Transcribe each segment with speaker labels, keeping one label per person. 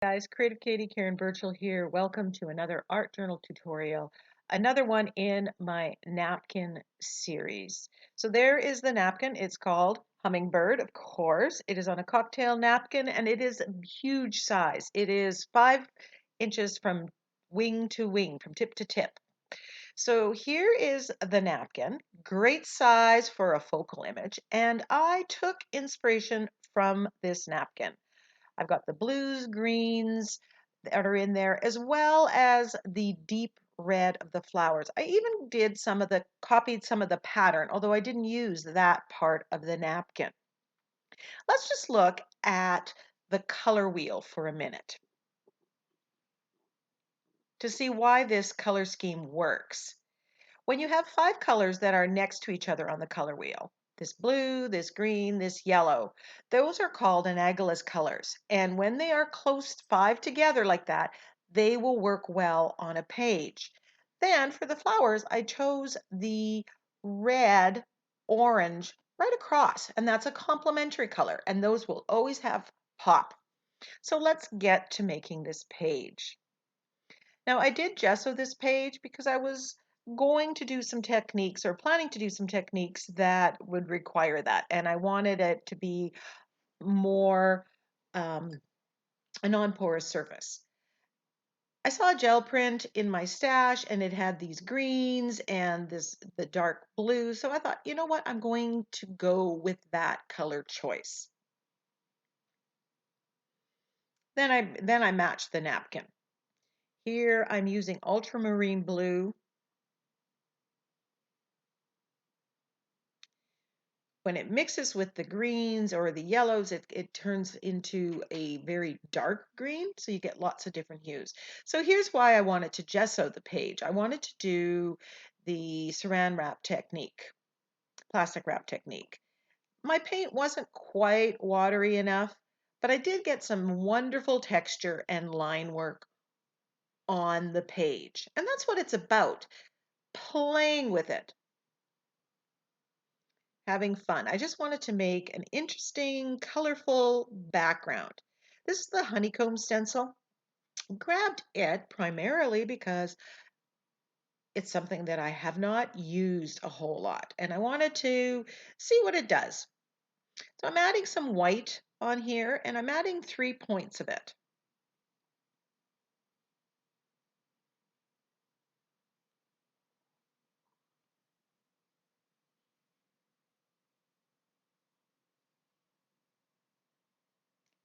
Speaker 1: Guys, Creative Katie, Karen Burchill here. Welcome to another art journal tutorial, another one in my napkin series. So there is the napkin. It's called Hummingbird, of course. It is on a cocktail napkin and it is a huge size. It is 5 inches from wing to wing, from tip to tip. So here is the napkin, great size for a focal image, and I took inspiration from this napkin. I've got the blues, greens that are in there, as well as the deep red of the flowers. I even copied some of the pattern, although I didn't use that part of the napkin. Let's just look at the color wheel for a minute to see why this color scheme works. When you have 5 colors that are next to each other on the color wheel, this blue, this green, this yellow, those are called analogous colors. And when they are close 5 together like that, they will work well on a page. Then for the flowers, I chose the red, orange right across, and that's a complementary color, and those will always have pop. So let's get to making this page. Now, I did gesso this page because I was going to do some techniques or planning to do some techniques that would require that. And I wanted it to be more a non-porous surface. I saw a gel print in my stash and it had these greens and the dark blue. So I thought, you know what? I'm going to go with that color choice. Then I matched the napkin. Here I'm using ultramarine blue. When it mixes with the greens or the yellows, it turns into a very dark green, so you get lots of different hues. So here's why I wanted to gesso the page. I wanted to do the saran wrap technique, plastic wrap technique. My paint wasn't quite watery enough, but I did get some wonderful texture and line work on the page. And that's what it's about, playing with it, having fun. I just wanted to make an interesting, colorful background. This is the honeycomb stencil. Grabbed it primarily because it's something that I have not used a whole lot, and I wanted to see what it does. So I'm adding some white on here, and I'm adding 3 points of it.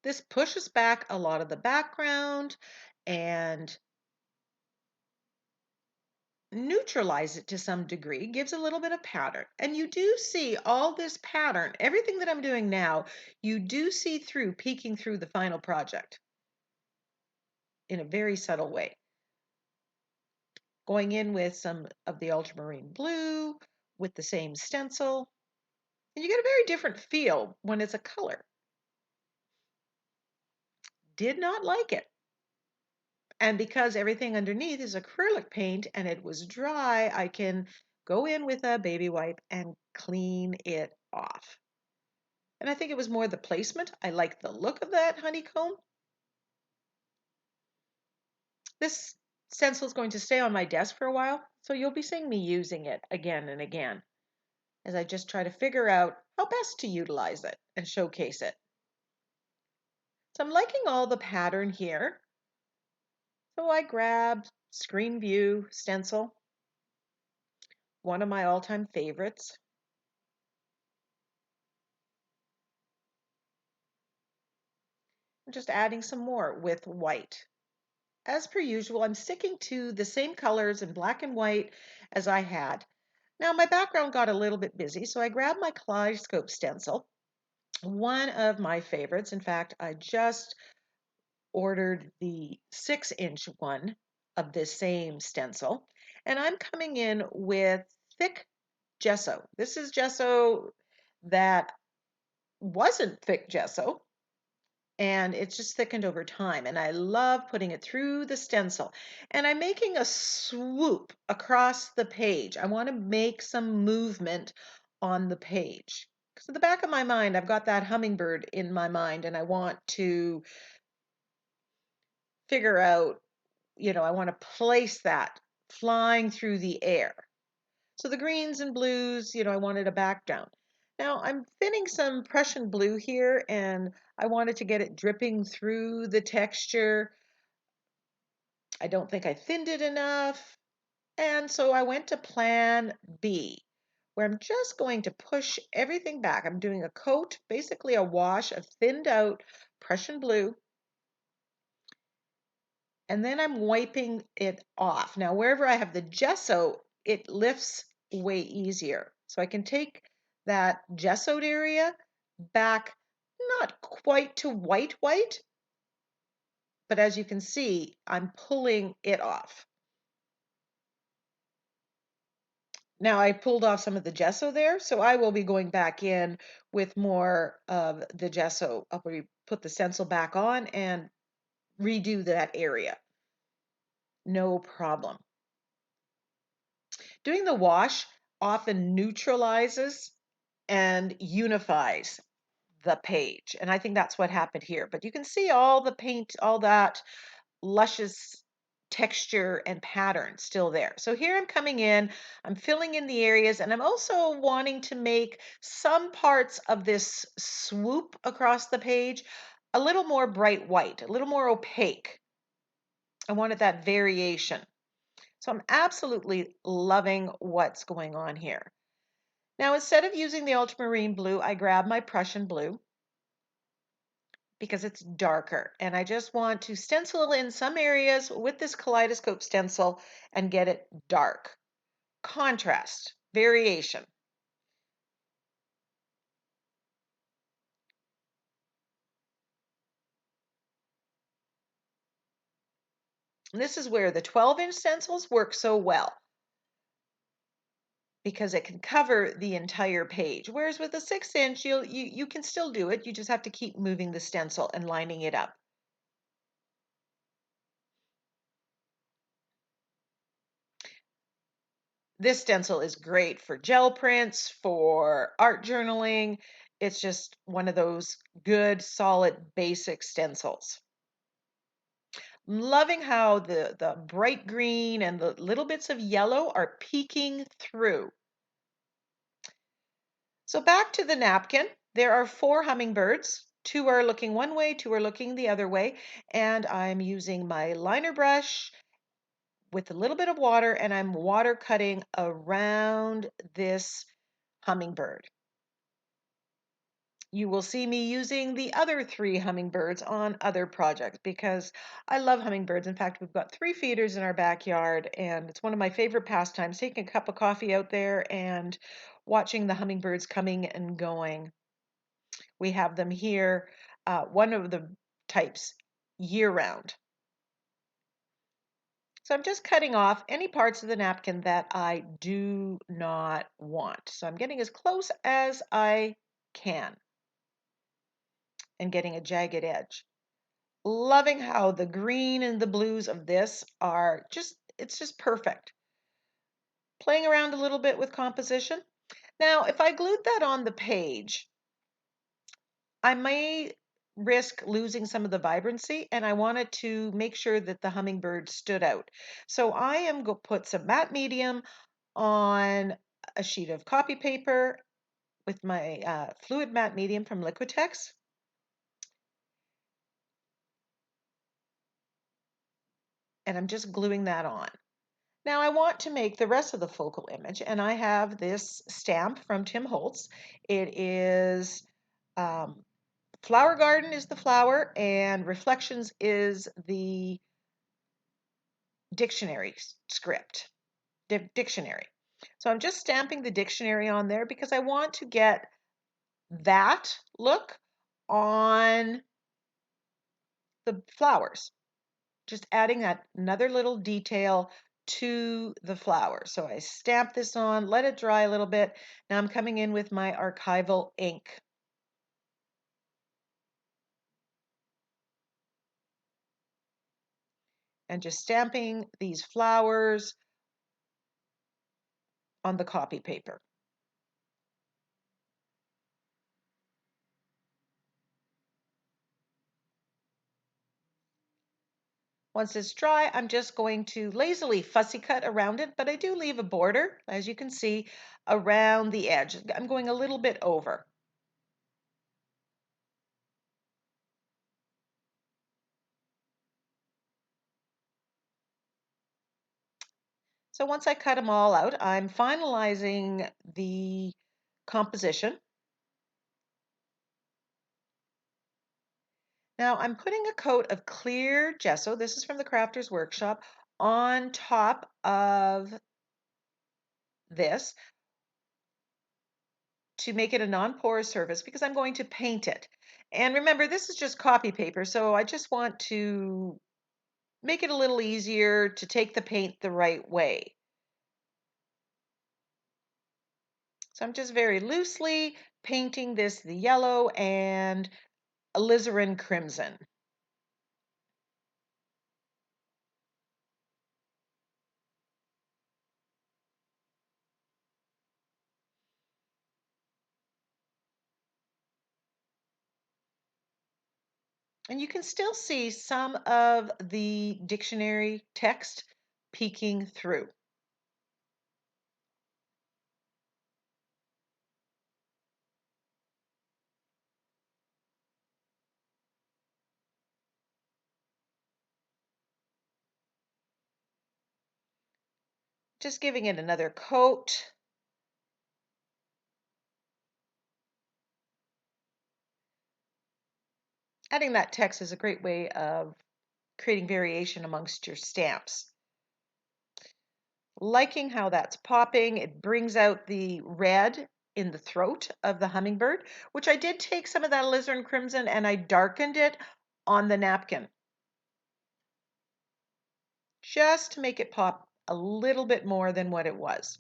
Speaker 1: This pushes back a lot of the background and neutralize it to some degree, gives a little bit of pattern. And you do see all this pattern, everything that I'm doing now, you do see through, peeking through the final project in a very subtle way. Going in with some of the ultramarine blue with the same stencil. And you get a very different feel when it's a color. Did not like it. And because everything underneath is acrylic paint and it was dry, I can go in with a baby wipe and clean it off. And I think it was more the placement. I like the look of that honeycomb. This stencil is going to stay on my desk for a while, so you'll be seeing me using it again and again as I just try to figure out how best to utilize it and showcase it. So I'm liking all the pattern here. So I grabbed Screen View stencil, one of my all-time favorites. I'm just adding some more with white. As per usual, I'm sticking to the same colors in black and white as I had. Now my background got a little bit busy, so I grabbed my Kaleidescope stencil, one of my favorites. In fact, I just ordered the 6-inch one of this same stencil, and I'm coming in with thick gesso. This is gesso that wasn't thick gesso, and it's just thickened over time. And I love putting it through the stencil. And I'm making a swoop across the page. I want to make some movement on the page. Because in the back of my mind, I've got that hummingbird in my mind, and I want to figure out, I want to place that flying through the air. So the greens and blues, I wanted a background. Now I'm thinning some Prussian blue here, and I wanted to get it dripping through the texture. I don't think I thinned it enough. And so I went to plan B, where I'm just going to push everything back. I'm doing a coat, basically a wash of thinned out Prussian blue, and then I'm wiping it off. Now, wherever I have the gesso, it lifts way easier. So I can take that gessoed area back, not quite to white white, but as you can see, I'm pulling it off. Now I pulled off some of the gesso there, so I will be going back in with more of the gesso. I'll put the stencil back on and redo that area. No problem. Doing the wash often neutralizes and unifies the page, and I think that's what happened here. But you can see all the paint, all that luscious texture and pattern still there. So here I'm coming in, I'm filling in the areas, and I'm also wanting to make some parts of this swoop across the page a little more bright white, a little more opaque. I wanted that variation. So I'm absolutely loving what's going on here. Now, instead of using the ultramarine blue, I grab my Prussian blue because it's darker. And I just want to stencil in some areas with this kaleidoscope stencil and get it dark. Contrast, variation. And this is where the 12-inch stencils work so well because it can cover the entire page. Whereas with a 6-inch, you can still do it. You just have to keep moving the stencil and lining it up. This stencil is great for gel prints, for art journaling. It's just one of those good, solid, basic stencils. I'm loving how the bright green and the little bits of yellow are peeking through. So back to the napkin. There are 4 hummingbirds. 2 are looking one way, 2 are looking the other way, and I'm using my liner brush with a little bit of water, and I'm water cutting around this hummingbird. You will see me using the other 3 hummingbirds on other projects because I love hummingbirds. In fact, we've got 3 feeders in our backyard, and it's one of my favorite pastimes, taking a cup of coffee out there and watching the hummingbirds coming and going. We have them here, one of the types, year round. So I'm just cutting off any parts of the napkin that I do not want. So I'm getting as close as I can and getting a jagged edge. Loving how the green and the blues of this are it's just perfect. Playing around a little bit with composition. Now, if I glued that on the page, I may risk losing some of the vibrancy, and I wanted to make sure that the hummingbird stood out. So I am going to put some matte medium on a sheet of copy paper with my fluid matte medium from Liquitex. And I'm just gluing that on. Now I want to make the rest of the focal image, and I have this stamp from Tim Holtz. It is Flower Garden is the flower, and Reflections is the dictionary script, dictionary. So I'm just stamping the dictionary on there because I want to get that look on the flowers. Just adding that another little detail to the flower. So I stamp this on, let it dry a little bit. Now I'm coming in with my archival ink. And just stamping these flowers on the copy paper. Once it's dry, I'm just going to lazily fussy cut around it, but I do leave a border, as you can see, around the edge. I'm going a little bit over. So once I cut them all out, I'm finalizing the composition. Now I'm putting a coat of clear gesso, this is from the Crafter's Workshop, on top of this to make it a non-porous surface because I'm going to paint it. And remember, this is just copy paper, so I just want to make it a little easier to take the paint the right way. So I'm just very loosely painting this the yellow and alizarin crimson. And you can still see some of the dictionary text peeking through. Just giving it another coat. Adding that text is a great way of creating variation amongst your stamps. Liking how that's popping. It brings out the red in the throat of the hummingbird, which I did take some of that alizarin crimson and I darkened it on the napkin just to make it pop a little bit more than what it was.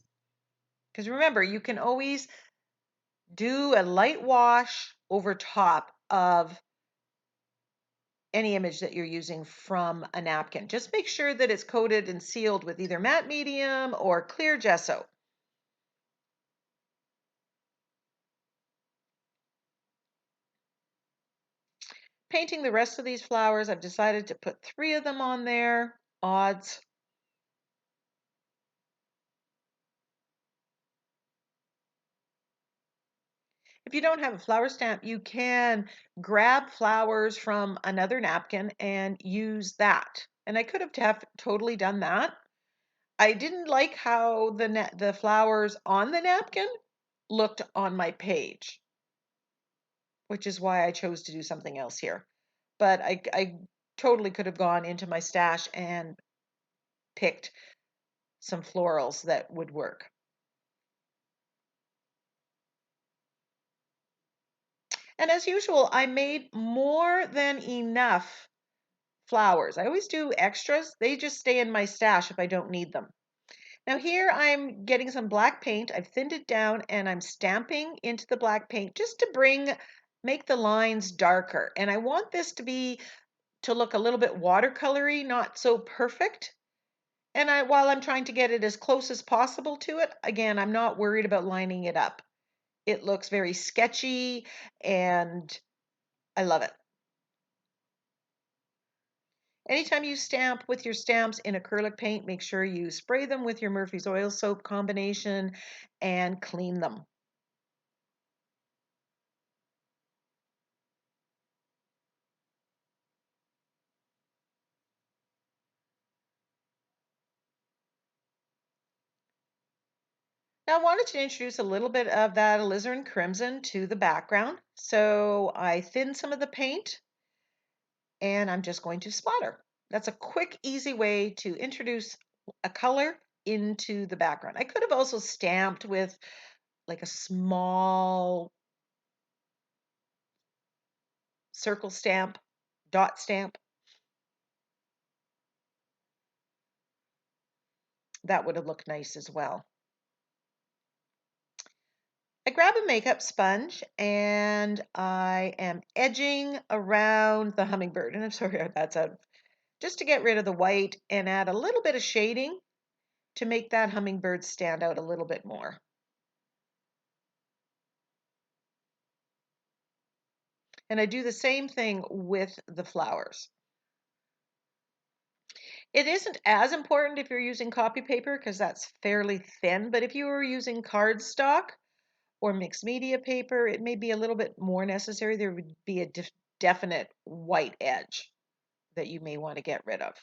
Speaker 1: Because remember, you can always do a light wash over top of any image that you're using from a napkin. Just make sure that it's coated and sealed with either matte medium or clear gesso. Painting the rest of these flowers, I've decided to put 3 of them on there. Odds. If you don't have a flower stamp, you can grab flowers from another napkin and use that. And I could have totally done that. I didn't like how the flowers on the napkin looked on my page, which is why I chose to do something else here. But I totally could have gone into my stash and picked some florals that would work. And as usual, I made more than enough flowers. I always do extras. They just stay in my stash if I don't need them. Now here I'm getting some black paint. I've thinned it down and I'm stamping into the black paint just to make the lines darker. And I want this to look a little bit watercolory, not so perfect. And while I'm trying to get it as close as possible to it, again, I'm not worried about lining it up. It looks very sketchy and I love it. Anytime you stamp with your stamps in acrylic paint, make sure you spray them with your Murphy's Oil Soap combination and clean them. Now I wanted to introduce a little bit of that alizarin crimson to the background. So I thinned some of the paint and I'm just going to splatter. That's a quick, easy way to introduce a color into the background. I could have also stamped with like a small circle stamp, dot stamp. That would have looked nice as well. I grab a makeup sponge and I am edging around the hummingbird. And I'm sorry, that's out. Just to get rid of the white and add a little bit of shading to make that hummingbird stand out a little bit more. And I do the same thing with the flowers. It isn't as important if you're using copy paper because that's fairly thin, but if you were using cardstock or mixed media paper, it may be a little bit more necessary. There would be a definite white edge that you may want to get rid of.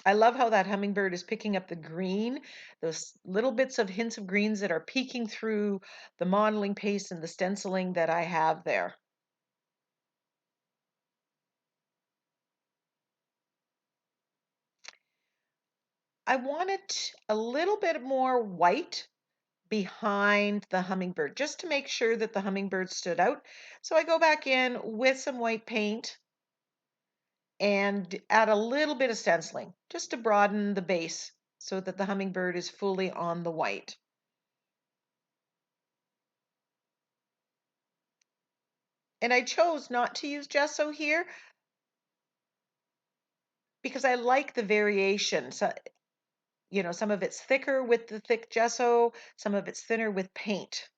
Speaker 1: I love how that hummingbird is picking up the green, those little bits of hints of greens that are peeking through the modeling paste and the stenciling that I have there. I wanted a little bit more white behind the hummingbird just to make sure that the hummingbird stood out. So I go back in with some white paint and add a little bit of stenciling just to broaden the base so that the hummingbird is fully on the white. And I chose not to use gesso here because I like the variation. So, some of it's thicker with the thick gesso, some of it's thinner with paint.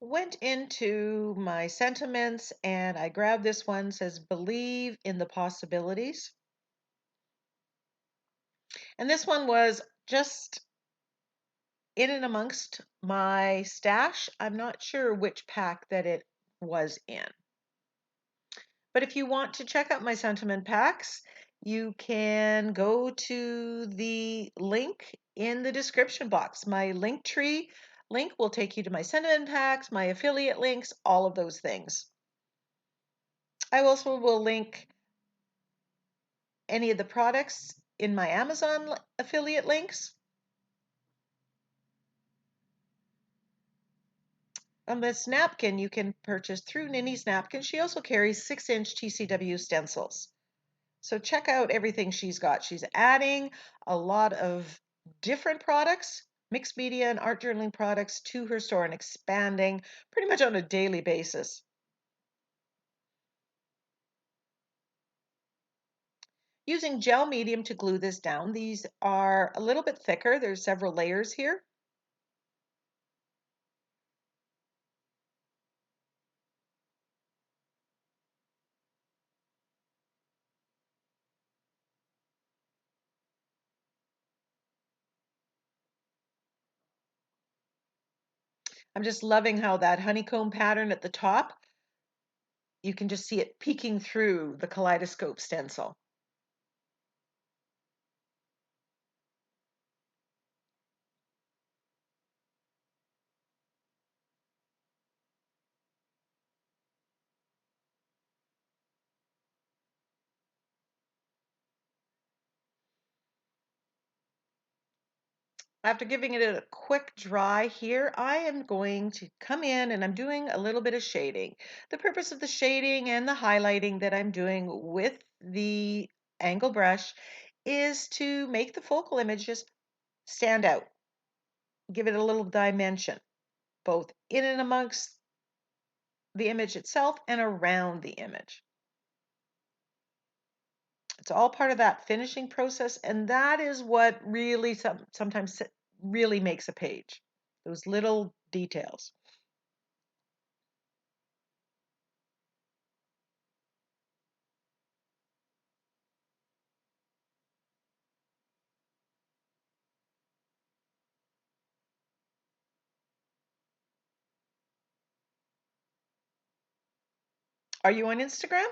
Speaker 1: Went into my sentiments and I grabbed this one, says believe in the possibilities. And this one was just in and amongst my stash. I'm not sure which pack that it was in. But if you want to check out my sentiment packs, you can go to the link in the description box. My link tree link will take you to my sentiment packs, my affiliate links, all of those things. I also will link any of the products in my Amazon affiliate links. On this napkin, you can purchase through Ninny's Napkin. She also carries 6-inch TCW stencils. So check out everything she's got. She's adding a lot of different products, mixed media and art journaling products to her store and expanding pretty much on a daily basis. Using gel medium to glue this down. These are a little bit thicker. There's several layers here. I'm just loving how that honeycomb pattern at the top, you can just see it peeking through the kaleidoscope stencil. After giving it a quick dry here, I am going to come in and I'm doing a little bit of shading. The purpose of the shading and the highlighting that I'm doing with the angle brush is to make the focal image just stand out, give it a little dimension, both in and amongst the image itself and around the image. It's all part of that finishing process, and that is what really sometimes really makes a page, those little details. Are you on Instagram?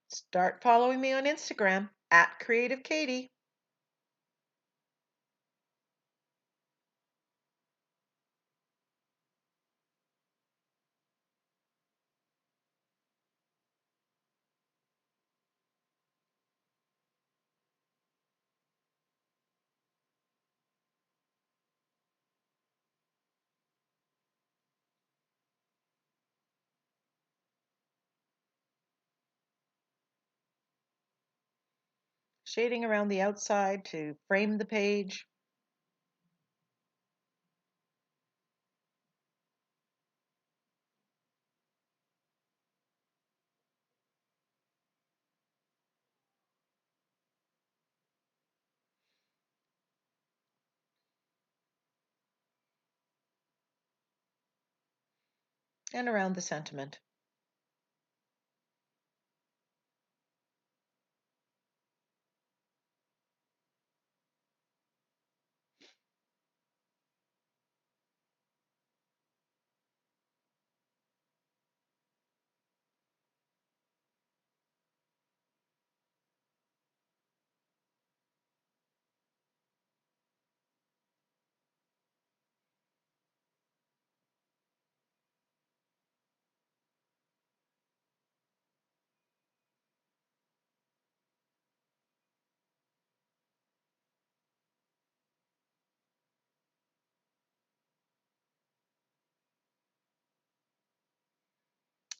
Speaker 1: Start following me on Instagram at Creative Katie. shading around the outside to frame the page. And around the sentiment.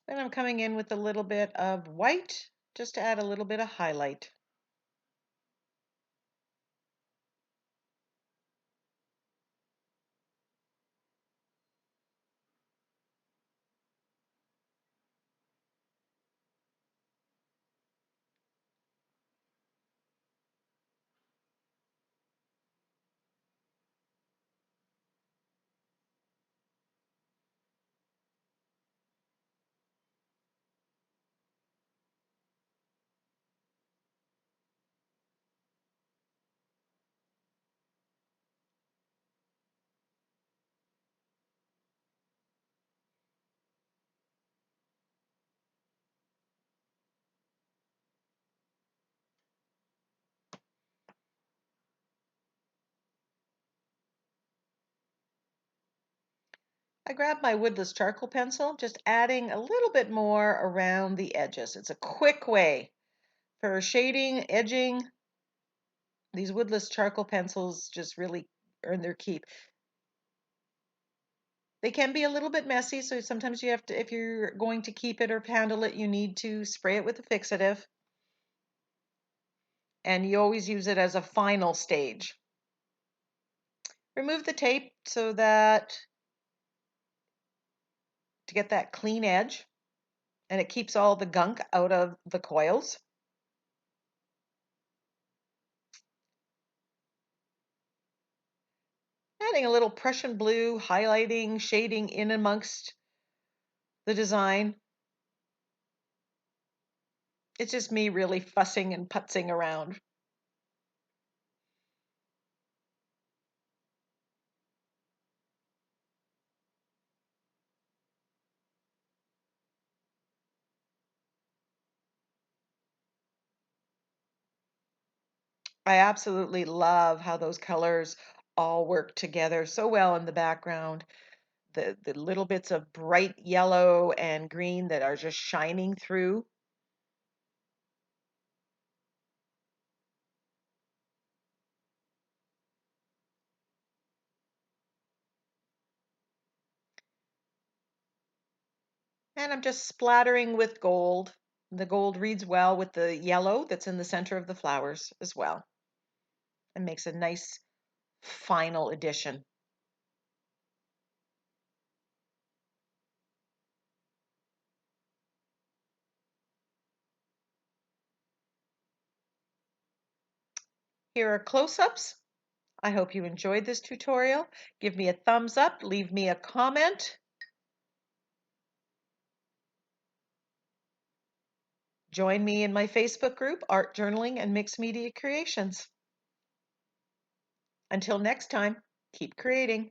Speaker 1: Then I'm coming in with a little bit of white just to add a little bit of highlight. I grab my woodless charcoal pencil, just adding a little bit more around the edges. It's a quick way for shading, edging. These woodless charcoal pencils just really earn their keep. They can be a little bit messy, so sometimes you have to, if you're going to keep it or handle it, you need to spray it with a fixative. And you always use it as a final stage. Remove the tape so that to get that clean edge, and it keeps all the gunk out of the coils. Adding a little Prussian blue, highlighting, shading in amongst the design. It's just me really fussing and putzing around. I absolutely love how those colors all work together so well in the background. The little bits of bright yellow and green that are just shining through. And I'm just splattering with gold. The gold reads well with the yellow that's in the center of the flowers as well, and makes a nice final addition. Here are close-ups. I hope you enjoyed this tutorial. Give me a thumbs up, leave me a comment. Join me in my Facebook group, Art Journaling and Mixed Media Creations. Until next time, keep creating.